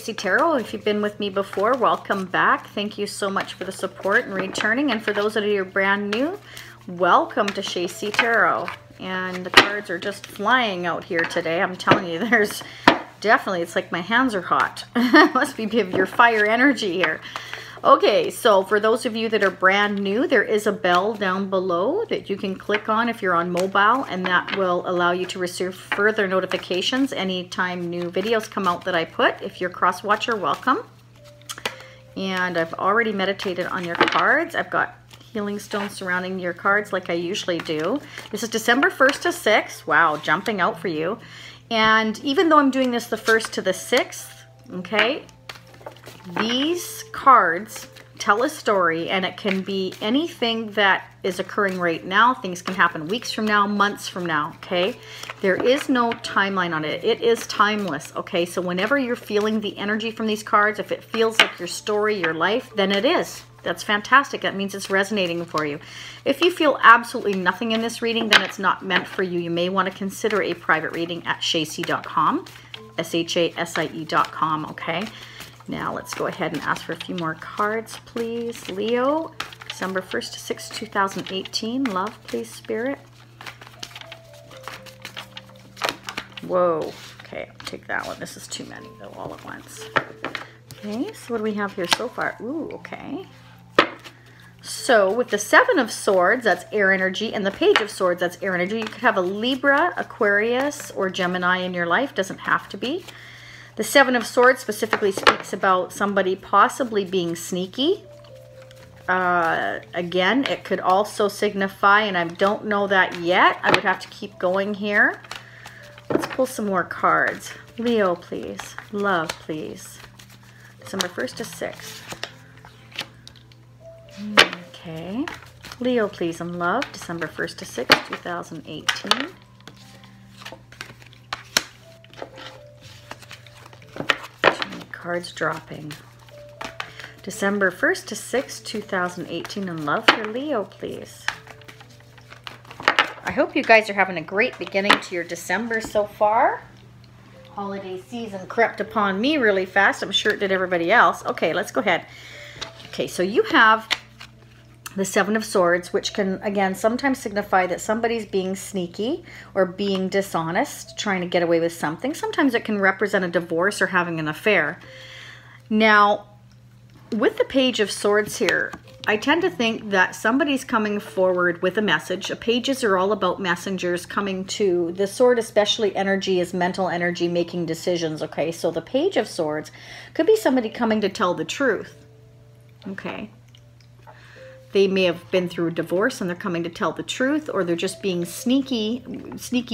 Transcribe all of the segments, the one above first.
Shacey Tarot. If you've been with me before, welcome back. Thank you so much for the support and returning. And for those that are brand new, welcome to Shacey Tarot. And the cards are just flying out here today. I'm telling you, there's definitely, it's like my hands are hot. Must be your fire energy here. Okay, so for those of you that are brand new, there is a bell down below that you can click on if you're on mobile, and that will allow you to receive further notifications anytime new videos come out that I put. If you're cross-watcher, welcome. And I've already meditated on your cards. I've got healing stones surrounding your cards like I usually do. This is December 1st to 6th. Wow, jumping out for you. And even though I'm doing this the 1st to the 6th, okay, these cards tell a story, and it can be anything that is occurring right now. Things can happen weeks from now, months from now, okay? There is no timeline on it. It is timeless, okay? So whenever you're feeling the energy from these cards, if it feels like your story, your life, then it is. That's fantastic. That means it's resonating for you. If you feel absolutely nothing in this reading, then it's not meant for you. You may want to consider a private reading at shacey.com, SHASIE.com, okay? Now let's go ahead and ask for a few more cards, please. Leo, December 1st to 6th, 2018. Love, please, Spirit. Whoa. Okay, I'll take that one. This is too many, though, all at once. Okay, so what do we have here so far? Ooh, okay. So with the Seven of Swords, that's air energy, and the Page of Swords, that's air energy. You could have a Libra, Aquarius, or Gemini in your life. Doesn't have to be. The Seven of Swords specifically speaks about somebody possibly being sneaky. Again, it could also signify, and I don't know that yet. I would have to keep going here. Let's pull some more cards. Leo, please. Love, please. December 1st to 6th. Okay. Leo, please, and love. December 1st to 6th, 2018. Cards dropping. December 1st to 6th, 2018, and love for Leo, please. I hope you guys are having a great beginning to your December so far. Holiday season crept upon me really fast. I'm sure it did everybody else. Okay, let's go ahead. Okay, so you have the Seven of Swords, which can, again, sometimes signify that somebody's being sneaky or being dishonest, trying to get away with something. Sometimes it can represent a divorce or having an affair. Now, with the Page of Swords here, I tend to think that somebody's coming forward with a message. Pages are all about messengers coming to. The sword, especially energy, is mental energy, making decisions, okay? So the Page of Swords could be somebody coming to tell the truth, okay? They may have been through a divorce and they're coming to tell the truth, or they're just being sneaky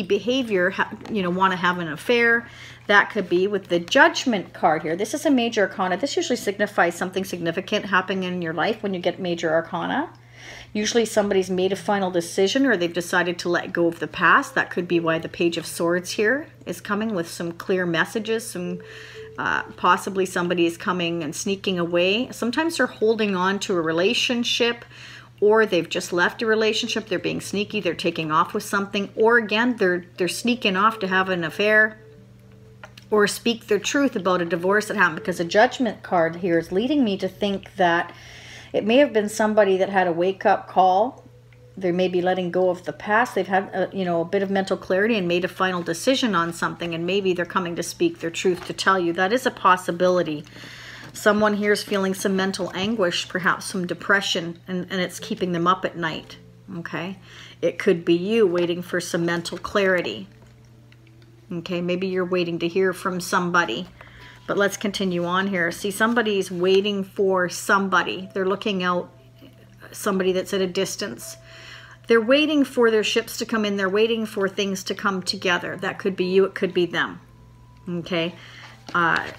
behavior, you know, want to have an affair. That could be with the Judgment card here. This is a major arcana. This usually signifies something significant happening in your life when you get major arcana. Usually somebody's made a final decision, or they've decided to let go of the past. That could be why the Page of Swords here is coming with some clear messages, some possibly somebody is coming and sneaking away. Sometimes they're holding on to a relationship, or they've just left a relationship. They're being sneaky. They're taking off with something. Or again, they're sneaking off to have an affair or speak their truth about a divorce that happened, because a Judgment card here is leading me to think that it may have been somebody that had a wake-up call. They may be letting go of the past. They've had a bit of mental clarity and made a final decision on something, and maybe they're coming to speak their truth, to tell you. That is a possibility. Someone here is feeling some mental anguish, perhaps some depression, and it's keeping them up at night, okay? It could be you waiting for some mental clarity, okay? Maybe you're waiting to hear from somebody. But let's continue on here. See, somebody's waiting for somebody. They're looking out, somebody that's at a distance. They're waiting for their ships to come in. They're waiting for things to come together. That could be you. It could be them. Okay?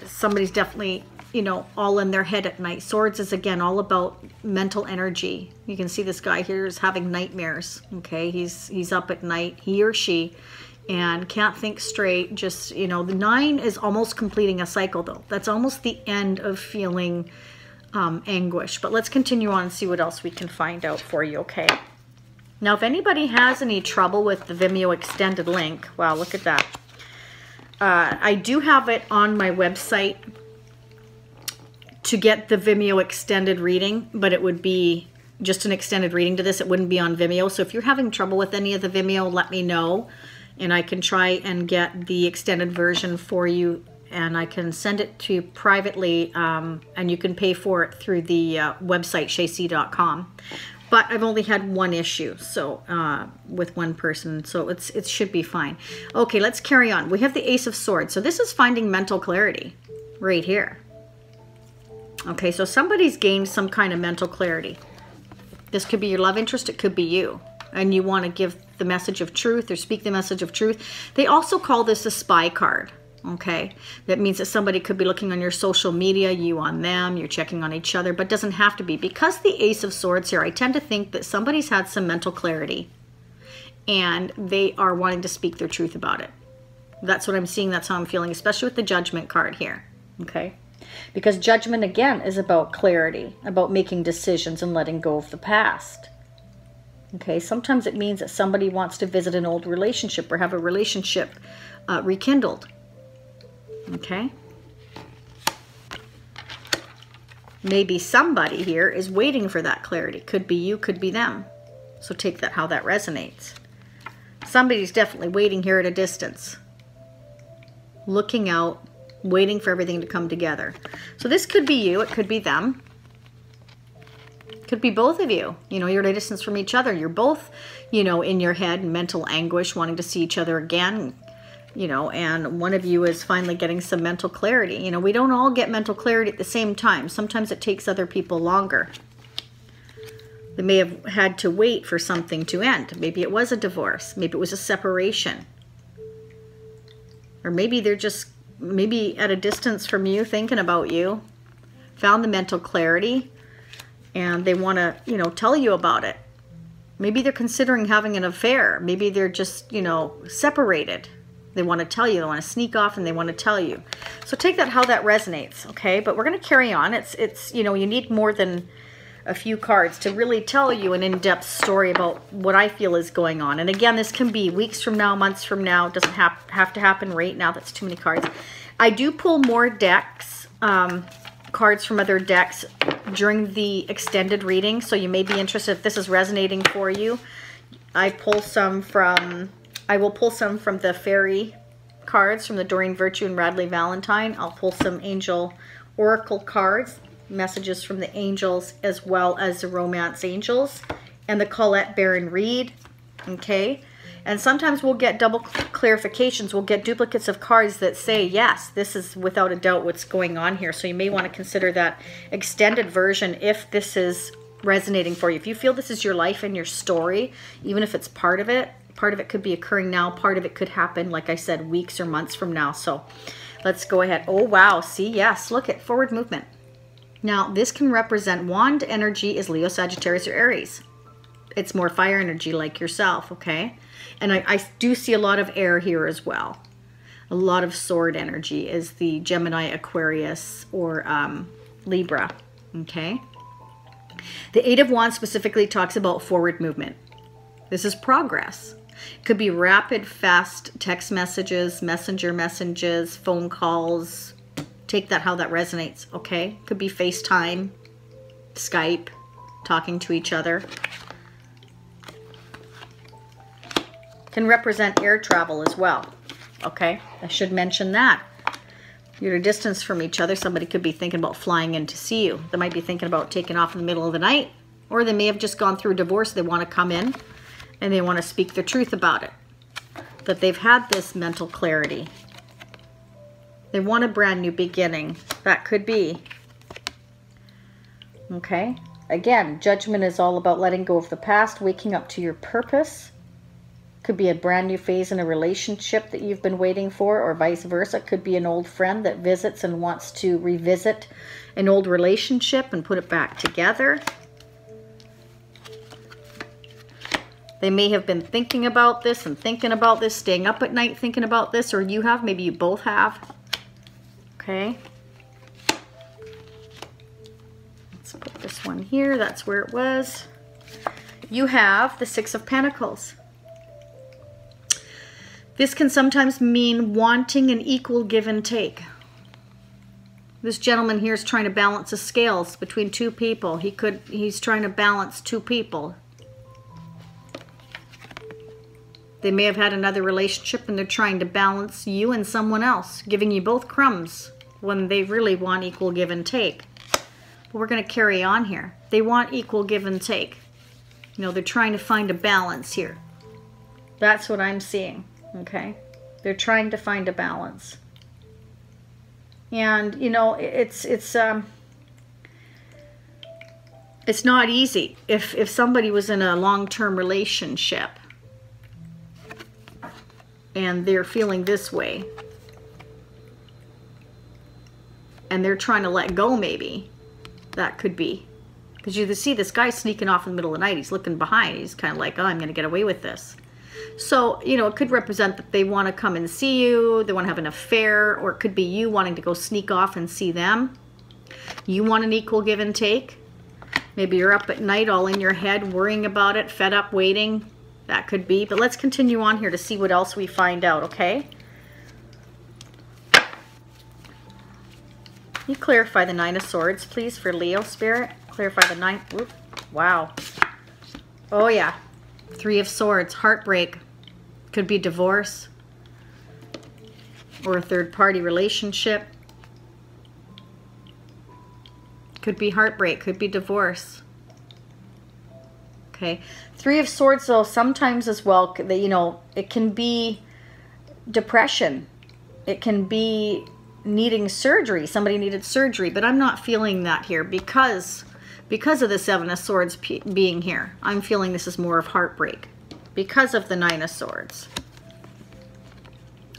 Somebody's definitely, you know, all in their head at night. Swords is, again, all about mental energy. You can see this guy here is having nightmares. Okay? He's up at night, he or she, and can't think straight. Just, you know, the 9 is almost completing a cycle, though. That's almost the end of feeling anguish. But let's continue on and see what else we can find out for you, okay? Now, if anybody has any trouble with the Vimeo extended link, wow, look at that. I do have it on my website to get the Vimeo extended reading, but it would be just an extended reading to this. It wouldn't be on Vimeo. So if you're having trouble with any of the Vimeo, let me know, and I can try and get the extended version for you, and I can send it to you privately, and you can pay for it through the website shac.com. But I've only had one issue, so with one person, so it should be fine. Okay, let's carry on. We have the Ace of Swords. So this is finding mental clarity right here. Okay, so somebody's gained some kind of mental clarity. This could be your love interest, it could be you. And you want to give the message of truth or speak the message of truth. They also call this a spy card. Okay, that means that somebody could be looking on your social media, you on them, you're checking on each other, but doesn't have to be. Because the Ace of Swords here, I tend to think that somebody's had some mental clarity and they are wanting to speak their truth about it. That's what I'm seeing, that's how I'm feeling, especially with the Judgment card here. Okay, because Judgment again is about clarity, about making decisions and letting go of the past. Okay, sometimes it means that somebody wants to visit an old relationship or have a relationship rekindled. Okay, maybe somebody here is waiting for that clarity. Could be you, could be them. So take that how that resonates. Somebody's definitely waiting here at a distance, looking out, waiting for everything to come together. So this could be you, it could be them, could be both of you. You know, you're at a distance from each other. You're both, you know, in your head, mental anguish, wanting to see each other again. You know, and one of you is finally getting some mental clarity. You know, we don't all get mental clarity at the same time. Sometimes it takes other people longer. They may have had to wait for something to end. Maybe it was a divorce. Maybe it was a separation. Or maybe they're just, maybe at a distance from you, thinking about you, found the mental clarity, and they want to, you know, tell you about it. Maybe they're considering having an affair. Maybe they're just, you know, separated. They want to tell you, they want to sneak off and they want to tell you. So take that how that resonates, okay? But we're going to carry on. It's you know, you need more than a few cards to really tell you an in-depth story about what I feel is going on. And again, this can be weeks from now, months from now. It doesn't have to happen right now. That's too many cards. I do pull more decks, cards from other decks during the extended reading. So you may be interested if this is resonating for you. I will pull some from the fairy cards from the Doreen Virtue and Radley Valentine. I'll pull some angel oracle cards, messages from the angels, as well as the romance angels and the Colette Baron Reed. Okay, and sometimes we'll get double clarifications. We'll get duplicates of cards that say, yes, this is without a doubt what's going on here. So you may want to consider that extended version if this is resonating for you. If you feel this is your life and your story, even if it's part of it could be occurring now, part of it could happen, like I said, weeks or months from now. So let's go ahead. Oh, wow. See, yes, look at forward movement. Now, this can represent wand energy is Leo, Sagittarius, or Aries. It's more fire energy like yourself, okay? And I do see a lot of air here as well. A lot of sword energy is the Gemini, Aquarius, or Libra, okay? The Eight of Wands specifically talks about forward movement. This is progress. It could be rapid, fast text messages, messenger messages, phone calls. Take that how that resonates, okay? Could be FaceTime, Skype, talking to each other. Can represent air travel as well, okay? I should mention that. You're at a distance from each other. Somebody could be thinking about flying in to see you. They might be thinking about taking off in the middle of the night, or they may have just gone through a divorce. They want to come in and they want to speak the truth about it. That they've had this mental clarity. They want a brand new beginning. That could be. Okay. Again, Judgment is all about letting go of the past, waking up to your purpose. Could be a brand new phase in a relationship that you've been waiting for, or vice versa. Could be an old friend that visits and wants to revisit an old relationship and put it back together. They may have been thinking about this and thinking about this, staying up at night thinking about this, or you have, maybe you both have. Okay. Let's put this one here. That's where it was. You have the Six of Pentacles. This can sometimes mean wanting an equal give and take. This gentleman here is trying to balance the scales between two people. He's trying to balance two people. They may have had another relationship and they're trying to balance you and someone else, giving you both crumbs when they really want equal give and take. But we're going to carry on here. They want equal give and take. You know, they're trying to find a balance here. That's what I'm seeing, okay? They're trying to find a balance. And, you know, it's not easy. If somebody was in a long-term relationship and they're feeling this way and they're trying to let go, maybe that could be, because you see this guy sneaking off in the middle of the night. He's looking behind. He's kind of like, oh, I'm going to get away with this. So, you know, it could represent that they want to come and see you, they want to have an affair, or it could be you wanting to go sneak off and see them. You want an equal give and take. Maybe you're up at night all in your head worrying about it, fed up waiting. That could be. But let's continue on here to see what else we find out, okay? Can you clarify the Nine of Swords, please, for Leo Spirit? Clarify the nine. Oops, wow. Oh, yeah. Three of Swords, heartbreak. Could be divorce or a third-party relationship. Could be heartbreak, could be divorce. Okay. Three of Swords, though, sometimes as well, you know, it can be depression. It can be needing surgery. Somebody needed surgery, but I'm not feeling that here because of the Seven of Swords being here. I'm feeling this is more of heartbreak because of the Nine of Swords.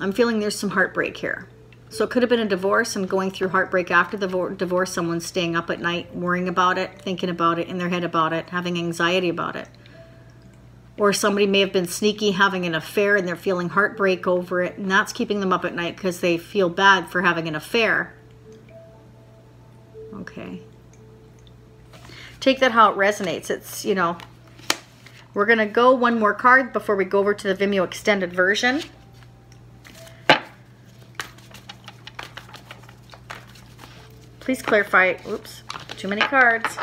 I'm feeling there's some heartbreak here. So it could have been a divorce and going through heartbreak after the divorce. Someone's staying up at night, worrying about it, thinking about it, in their head about it, having anxiety about it. Or somebody may have been sneaky, having an affair, and they're feeling heartbreak over it, and that's keeping them up at night because they feel bad for having an affair. Okay. Take that how it resonates. It's, you know, we're going to go one more card before we go over to the Vimeo extended version. Please clarify, oops, too many cards.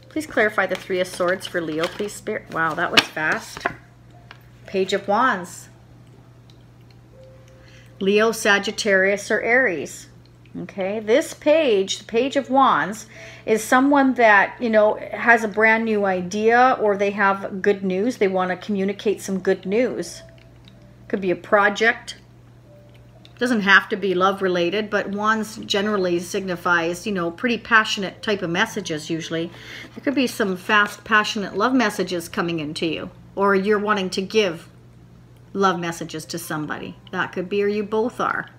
Please clarify the Three of Swords for Leo, please, Spirit. Wow, that was fast. Page of Wands. Leo, Sagittarius, or Aries. Okay, this page, the Page of Wands, is someone that, you know, has a brand new idea, or they have good news. They want to communicate some good news. Could be a project. Doesn't have to be love related, but Wands generally signifies, you know, pretty passionate type of messages usually. There could be some fast, passionate love messages coming into you, or you're wanting to give love messages to somebody. That could be, or you both are.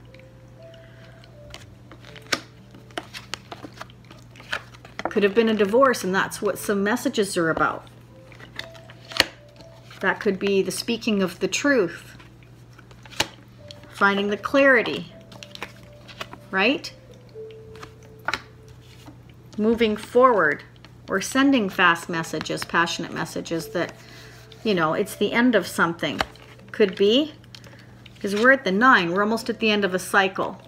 Could have been a divorce, and that's what some messages are about. That could be the speaking of the truth. Finding the clarity, right? Moving forward, or sending fast messages, passionate messages that, you know, it's the end of something. Could be, because we're at the 9. We're almost at the end of a cycle.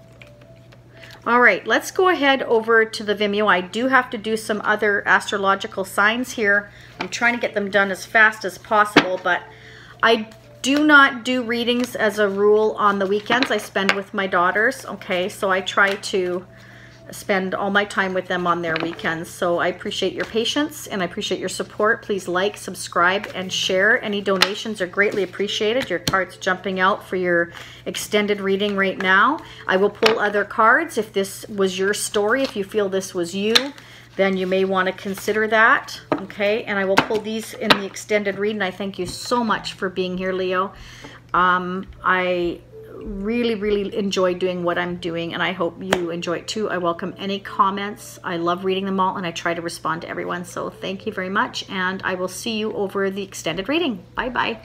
All right, let's go ahead over to the Vimeo. I do have to do some other astrological signs here. I'm trying to get them done as fast as possible, but I do not do readings as a rule on the weekends. I spend with my daughters, okay? So I try to spend all my time with them on their weekends. So I appreciate your patience and I appreciate your support. Please like, subscribe, and share. Any donations are greatly appreciated. Your card's jumping out for your extended reading right now. I will pull other cards if this was your story. If you feel this was you, then you may want to consider that, okay? And I will pull these in the extended reading. I thank you so much for being here, Leo. I really enjoy doing what I'm doing, and I hope you enjoy it too. I welcome any comments. I love reading them all, and I try to respond to everyone. So thank you very much, and I will see you over the extended reading. Bye-bye.